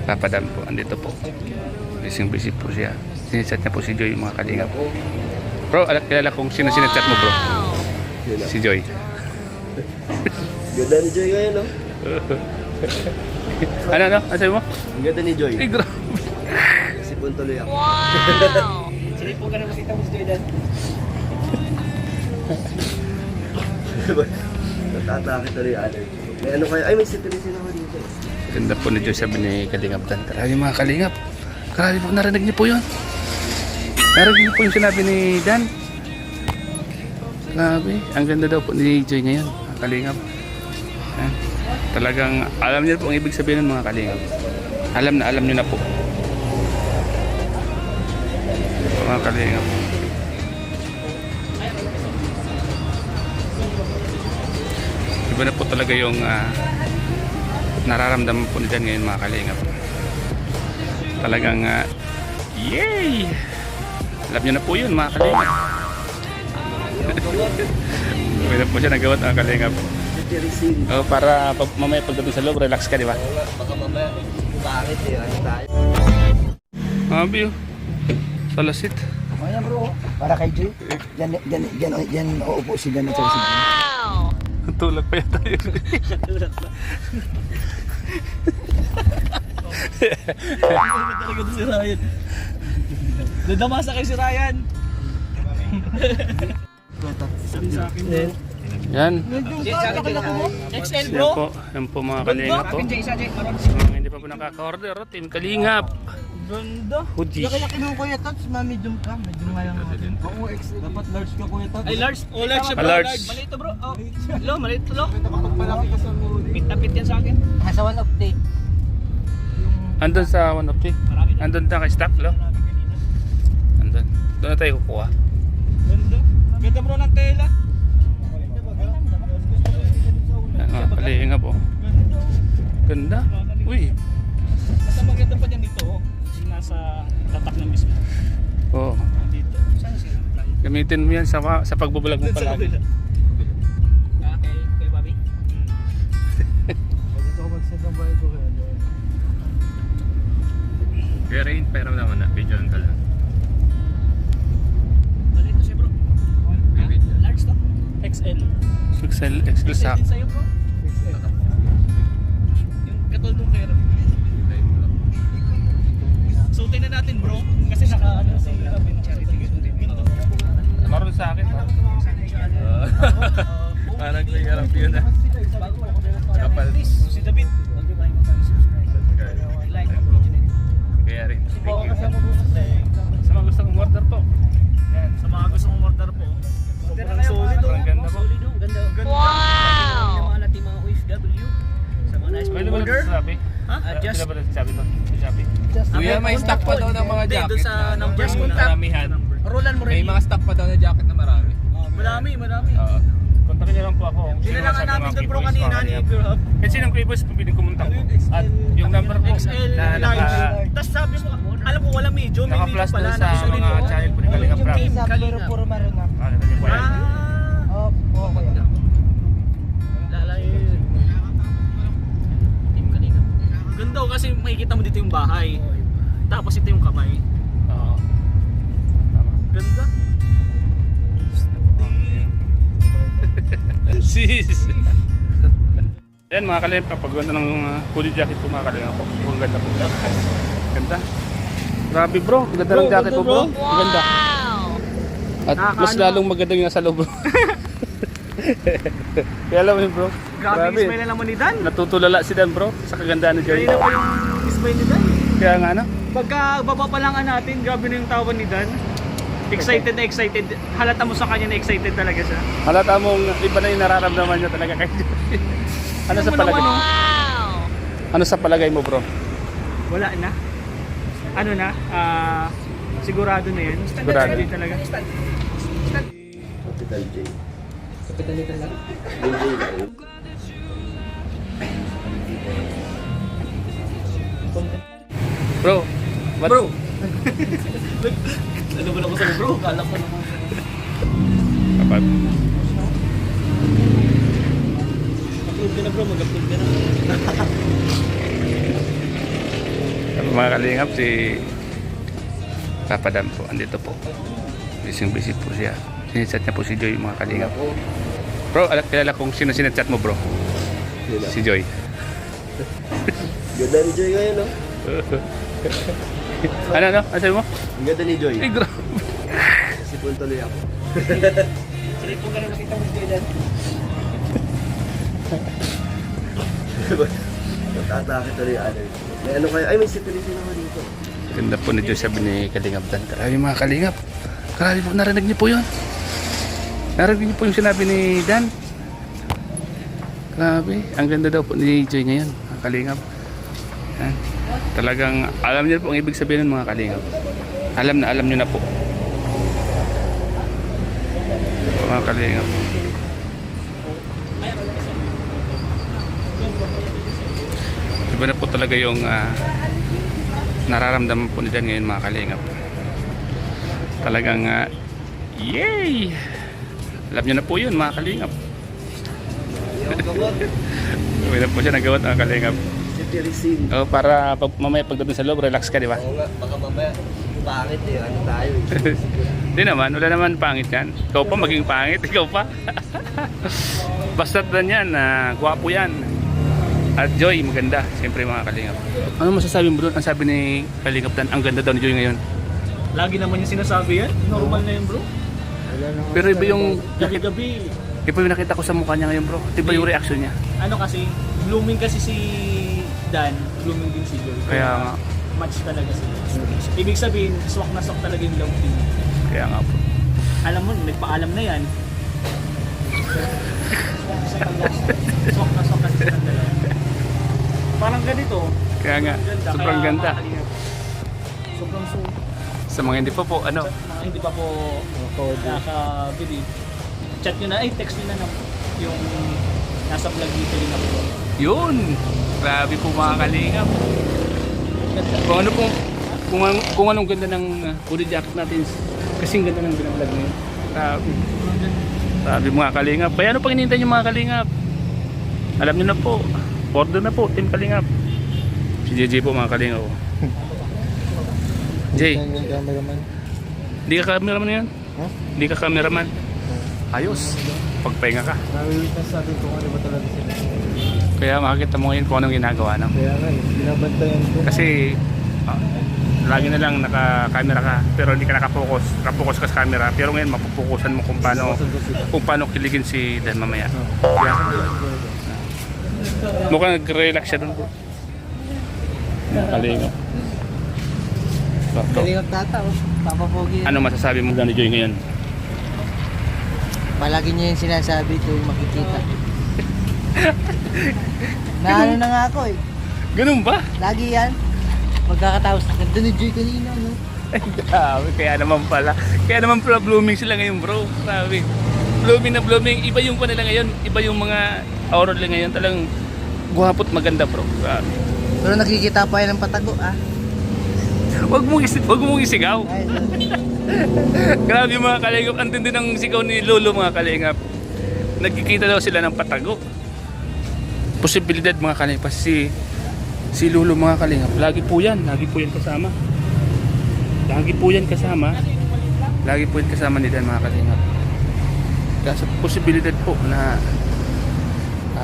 Papadam po, andito po. Busy po siya. Sinachat niya po si Joy, mga kalingap. Bro, kilala kong sino sinachat mo, bro? Si Joy. Ganda ni Joy ngayon, no? Ano? Ano sabi mo? Ang ganda ni Joy. Ay, grabe. Sipon tuloy ako. Wow! Sinipo ka na makita mo si Joy dan. Natatake tuloy yung allergy. May ano kayo? Ay, may citizen ako dito. Ganda po ni Joy, sabi ni Kalingap Dan. Grabe mga kalingap. Grabe po, narinig niyo po yun. Narinig niyo po yung sinabi ni Dan. Grabe. Ang ganda daw po ni Joy ngayon, mga kalingap. Yan. Talagang alam niyo po ang ibig sabihin ng mga kalingap. Alam niyo na po. Mga kalingap. Iba na po talaga yung nararamdaman po ni Dan ngayon, mga kalingap. Talagang yay! Alam niyo na po yun, mga kalingap. Iba na po siya nagawa, mga kalingap. Oh, para mamaya pagdating sa loob, relax ka, di ba? Baka mamaya, bakit eh? Ano tayo? Mabi oh. Salasit. Ayan bro, para kay Joy. Diyan uupo si Dan at saka si Joy. Wow! Tulog pa yata yun. Tulad ba? Talaga si Ryan. Nadamasa kay si Ryan. Sabi sa akin din. Yan. XL Yan bro. po. Yan po mga kalingap po. Sa mga hindi pa po nakaka-order, Team Kalingap. Ganda. Hoodie. Kaya kinukuya Tots, medium ka. Medium nga lang natin. Oo, dapat large ka kuya Tots. Ay, large. Oh, large siya bro. Large. Malito bro. Oh. Lo, malito lo. Pit na pit yan sa akin. Nasa 1 of day. Andun sa one of the. Marami na. Andun na kay stock, lo. Andun. Doon na tayo kukuha. Ganda. Ganda bro ng tela. Yan mga kalingap po. Ganda. Uy. Mas maganda pa dyan dito. Oh. Yung nasa tatak na mismo. Oo. Dito. Saan sila? Gamitin mo yan sa pagbubulag mo palagi. Kay Bobby. Dito ko mag-send ang bayad ko kaya. Kaya rin, pero naman na. Video lang talaga. Malito siya bro. Large to. XL. XL sa. din sa'yo bro. Yung katol nung kera. Suotin na natin bro. Kasi naka-ano si Robin Charity. Ganito. Maroon sa akin. Parang kaya yun na. Kapal. Si David. Like ang video nito. Kaya rin. Thank you. Sa mga gustong umorder po. Yan, sa mga gustong umorder po. Sobrang solid oh. Ang ganda po. Solid oh. Ganda. Ganda. Wow! Sa mga nating mga OFW. Sa mga nice Pwede ba order. ito sa Shopee? Ha? Pwede ba ito sa Shopee to? Sa Shopee? Kuya, may stock pa daw ng mga Hindi, jacket doon sa na number just mo na. Maramihan. Roland mo May rin. mga stock pa daw na jacket na marami. Marami. Oo. Kontakin niyo lang po ako. Dinalangan namin doon bro kanina ni Pure Hub. Kasi nang Kuibos, pabiling kumuntak po. At yung number po XL na large. Tapos sabi mo, alam ko walang medyo. May medyo naka-flash pala. doon sa Nakasolid mga ko. channel po ni Kalinga Prab. Pero puro maroon na. Ah. Oo, kuya. Lalay. Team Kalinga. Ganda oh, kasi makikita mo dito yung bahay. Tapos ito yung kamay. Oo. Tama. Ganda. Sis! Yan mga kalimpa, pagganda ng hoodie jacket ko mga kalimpa po. Ang ganda po. Ganda. Grabe bro, ganda ng jacket ko bro. Ganda. Wow! At mas lalong maganda yung nasa loob bro. Kaya alam mo yun bro. Grabe yung smile na naman ni Dan. Natutulala si Dan bro sa kagandaan ni Joy. Kanina pa yung smile ni Dan. Kaya nga ano? Pagka baba pa lang natin, grabe na yung tawa ni Dan. Excited na excited. Halata mo sa kanya na excited talaga siya. Halata mong iba na yung nararamdaman niya talaga kay Joy. Ano sa palagay mo? Wow! Ano sa palagay mo bro? Wala na. Ano na? Sigurado na yan. Sigurado. Hindi talaga. Capital J. Kapitan nito lang. Bro, what? Bro! Ano ba ako sa bro? Kala ko naman. Kapag Mag-upload ka na bro, mag-upload ka na. mga kalingap, si Papa Dan po, andito po. Busy po siya. Sinachat niya po si Joy, mga kalingap. Bro, kilala kong sino sinachat mo, bro? Si Joy. Ganda ni Joy ngayon, no? Ano? Ano sabi mo? Ang ganda ni Joy. Ay, grabe. Sipon tuloy ako. Sige po ka na nakita mo si Dan. Matatake tuloy yung ano. May ano kayo? Ay, may security naman dito. Ganda po ni Joy, sabi ni Kalingap Dan. Grabe mga kalingap. Grabe po, narinig niyo po yun. Narinig niyo po yung sinabi ni Dan. Grabe, ang ganda daw po ni Joy ngayon, mga kalingap. Yan. Talagang alam niyo po ang ibig sabihin ng mga kalingap. Alam niyo na po. Mga kalingap. Iba na po talaga yung nararamdaman po ni Dan ngayon, mga kalingap. Talagang yay! Alam niyo na po yun, mga kalingap. Gawin na po siya nagawat, mga kalingap. Sitirisin. Oh, para mamaya pagdating sa loob, relax ka, di ba? Oo nga, baka mamaya pangit eh. Ano tayo eh. Hindi naman, wala naman pangit yan. Ikaw pa maging pangit, ikaw pa. Basta't Dan yan, gwapo yan. At Joy, maganda. Siyempre mga kalingap. Ano masasabi mo doon? Ang sabi ni Kalingap Dan, ang ganda daw ni Joy ngayon. Lagi naman yung sinasabi yan. Normal na yun, bro. Pero iba yung Gabi-gabi. iba yung nakita ko sa mukha niya ngayon, bro. Iba yung reaction niya. Ano kasi, blooming kasi si Dan, blooming din si Joy. Kaya nga, Match talaga sila. Ibig sabihin, swak na swak talaga yung love team. kaya nga po. Alam mo, nagpaalam na yan. Swak na swak kasi silang dalawa. Parang ganito. Kaya nga, sobrang Kaya ganda. makakalingap. Sobrang sulit. Sa mga hindi pa po, ano, Mga hindi pa po nakakabili. Chat nyo na, text nyo na yung nasa vlog dito rin ako. yun. Grabe po mga kalingap. Kung ano po, kung anong ganda ng hoodie jacket natin, kasing ganda ng binablog ngayon. Grabe. Sabi mga kalingap. Kaya ano pang hinihintay nyo mga kalingap? Alam nyo na po. Order na po, Team Kalingap. Si JJ po mga kalingap. Jay, hindi ka cameraman yan? Hindi ka cameraman? Ayos. Pagpahinga ka. Nami-witness natin kung ano ba talaga sila. Kaya makikita mo ngayon kung anong ginagawa na. Kaya nga, binabantayan ko. Kasi lagi na lang naka-camera ka pero hindi ka nakapokus. Nakapokus ka sa camera pero ngayon mapupukusan mo kung paano kiligin si Dan mamaya. Yeah. Mukhang nag-relax siya doon. Kalingap. Kalingap tata, oh. Papa Pogi. Ano masasabi mo Dan ni Joy ngayon? Palagi niya yung sinasabi ito yung makikita. Naano na nga ako eh. Ganun ba? Lagi yan. Magkakatapos na ganda ni Joy kanina, no? Ay, grabe. Kaya naman pala blooming sila ngayon, bro. Grabe. Blooming na blooming. Iba yung kanila ngayon. Iba yung mga aura nila ngayon. Talagang guwapo't maganda, bro. Grabe. Pero nakikita pa yan ng patago, ah. Wag mong isigaw. Ay, Grabe mga kalingap. Ang tindi ng sigaw ni Lolo mga kalingap. Nagkikita daw sila ng patago. Posibilidad mga kalingap. Si Lolo mga kalingap. Lagi po yan kasama. Lagi po yan kasama ni Dan mga kalingap. Kaya sa posibilidad po na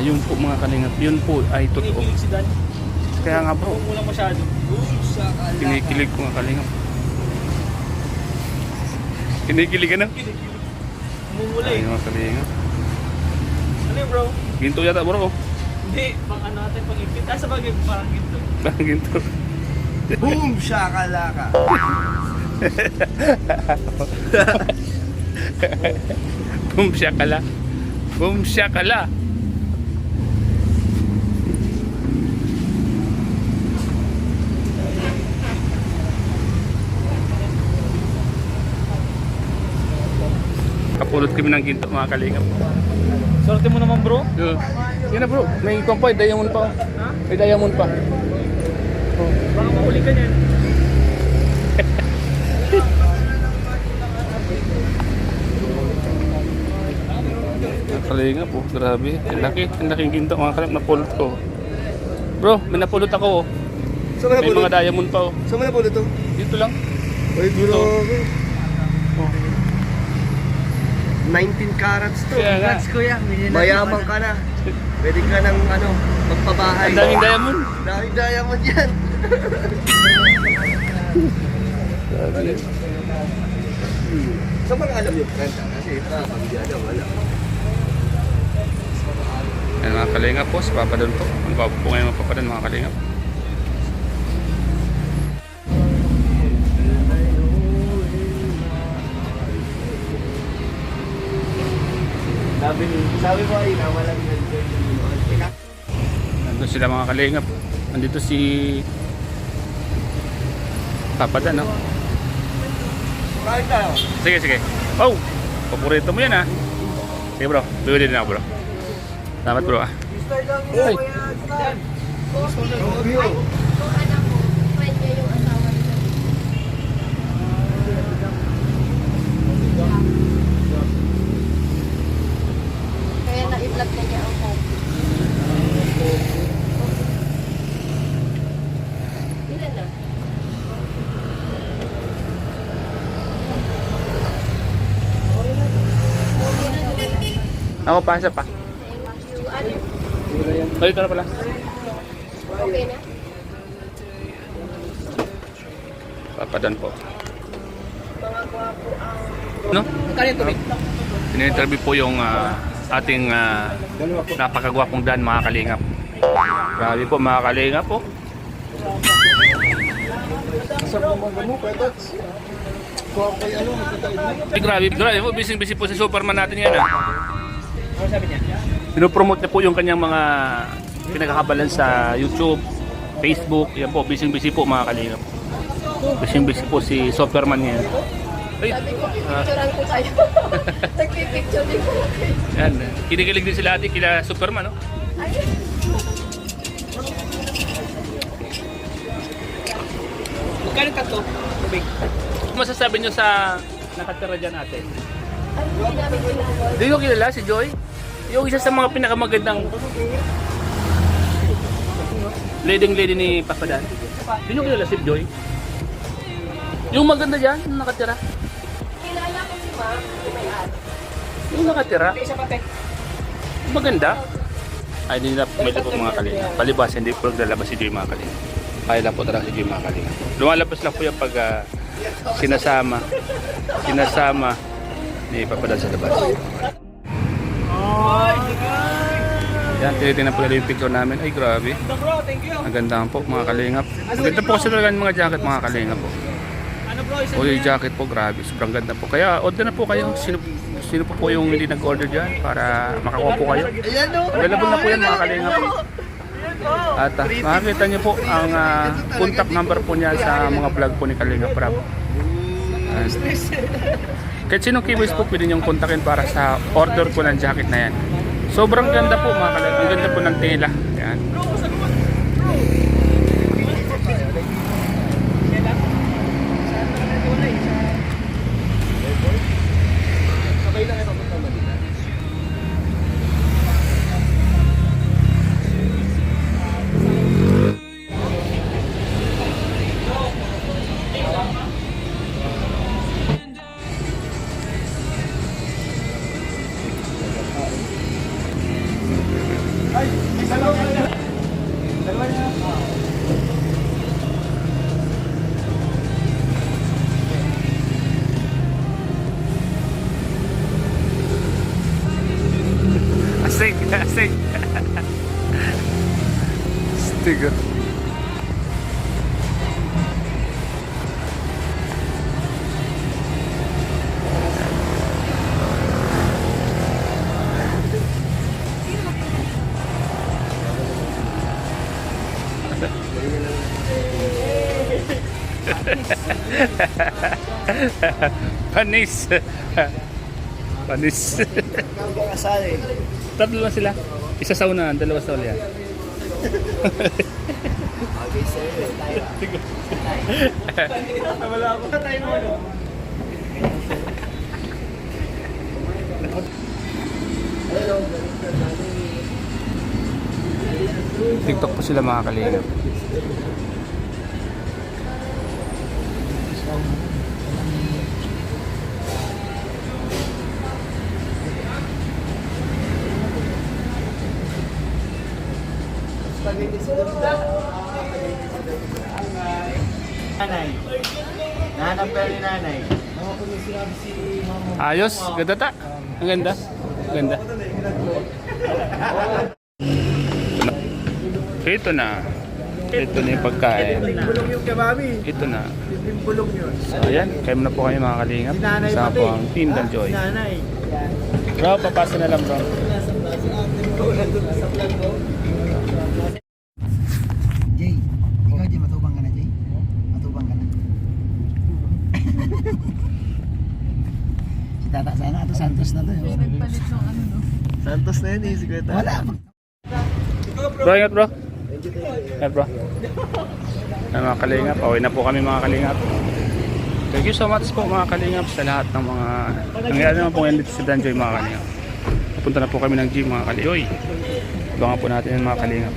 yun po mga kalingap. Yun po ay totoo. Kinikilig si Dan. Kaya nga bro. Kung lang masyado. Kinikilig ko mga kalingap. Kinikilig ka na? Mumula Ay eh. mga kalingap. Ano yun, bro? Ginto yata bro. Hindi, pang ano natin, pang ipit. Sa bagay, parang ginto. Parang ginto. Boom! Shakalaka! Boom shakala. Boom shakala. Kapulot kami ng ginto mga kalingap. Sorte mo naman, bro. Yan na bro, may kumpay, diamond pa. May diamond pa. Baka mahuli ka niyan. Kalingap po, grabe. Ang laking ginto mga kalingap, napulot ko. Bro, may napulot ako. Saan mo May napulot? mga diamond pa oh. Saan mo napulot to? Dito lang. Ay, grabe. 19 carats to. Kaya nga. kuya. Mayaman ka na. Pwede ka ng ano, magpabahay. Ang daming diamond. Daming diamond yan. Saan ba alam yung renta? Kasi pag hindi alam, wala. Ayan mga kalingap po, si Papa Don po. Ang gwapo po ngayon mga Papa Don mga kalingap. Sabi mo ay nawalan ng Nandun sila mga kalingap. Nandito si Papa Don, no? Kahit tayo. Sige, sige. Oh! Paborito mo yan, ha? Sige bro, bigyan din ako bro. Salamat bro, ah. Ay! Kaya na-i-vlog na niya ako. Ilan na? Ako pasa pa. Ano? Oh, ito na pala. Okay na? Papa Don po. No? Kaya tubig. Ini-interview po yung ating napakagwapong Dan mga kalingap. Grabe po mga kalingap po. Grabe, grabe po. Busy po si Superman natin yan. Ano sabi niya? Pinopromote niya po yung kanyang mga pinagkakabalan sa YouTube, Facebook. Yan po, busy po mga kalingap. Busy po si Superman yan. Ay, Sabi ko, picturean ko kayo. Nagpipicture din ko. yan. Kinikilig din sila ate kila Superman, no? Magkano tatlo? Tubig. Ano masasabi nyo sa nakatira dyan ate? Ano hindi namin pinagawa? Hindi ko kilala si Joy. Yung isa sa mga pinakamagandang lady ni Papa Dan. Hindi nyo kilala si Joy. Yung maganda dyan, yung nakatira. Kilala ko si Ma'am, yung may-ari. Yung nakatira, Isa pa, te. maganda. Ay, hindi na pumili po mga kalinga. Palibas, hindi po naglalabas si Joy mga kalinga. Kaya lang po talaga si Joy mga kalinga. Lumalabas lang po yung pag sinasama ni Papa Dan sa labas. Yan, tinitingnan po nila yung picture namin. Ay, grabe. Bro, thank you. Ang ganda po mga kalingap. Maganda po kasi talaga yung mga jacket mga kalingap po. Ano bro, isa O yung jacket po, grabe. Sobrang ganda po. Kaya order na po kayo. Sino po yung hindi nag-order dyan para makakuha po kayo. Available na po yan mga kalingap po. At makakita niyo po ang contact number po niya sa mga vlog po ni Kalingap Rap. Kahit sinong keywords po pwede niyong kontakin para sa order po ng jacket na yan. Sobrang ganda po mga kalingap. Ang ganda po ng tela. Yan. Astig, astig. Astig. Panis. Panis. Tatlo lang sila. Isa sa unahan, dalawa sa ulihan. Wala ako na tayo naman. TikTok po sila mga kalingap. Nanay. Nanap ka ni nanay. Ayos, ganda ta. Ang ganda. Ang ganda. Ito na. Ito na yung pagkain. Ito na. So ayan, kayo na po kayo mga kalingap. Kasama po ang Team Danjoy. Bro, papasa na lang bro. Jay, ikaw Jay, matubang ka na Jay. Matubang ka na. Si Tata sana, ito Santos na to. Nagpalit ng ano, no? Santos na yun eh, sikweta. Wala. Bro, ingat bro. Ingat bro. Ayan, mga kalingap, away na po kami mga kalingap. Thank you so much po mga kalingap sa lahat ng mga nangyari naman po ngayon dito si Danjoy mga kalingap. Napunta na po kami ng gym mga kalioy. Abangan po natin yung mga kalingap.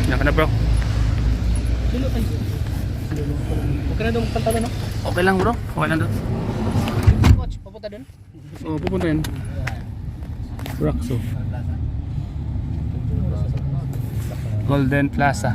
Yan ka na bro. Huwag ka na doon magpantalo, no? Okay lang bro, okay lang doon. Coach, papunta doon. Oo, pupunta yun. Roxo. Golden Plaza.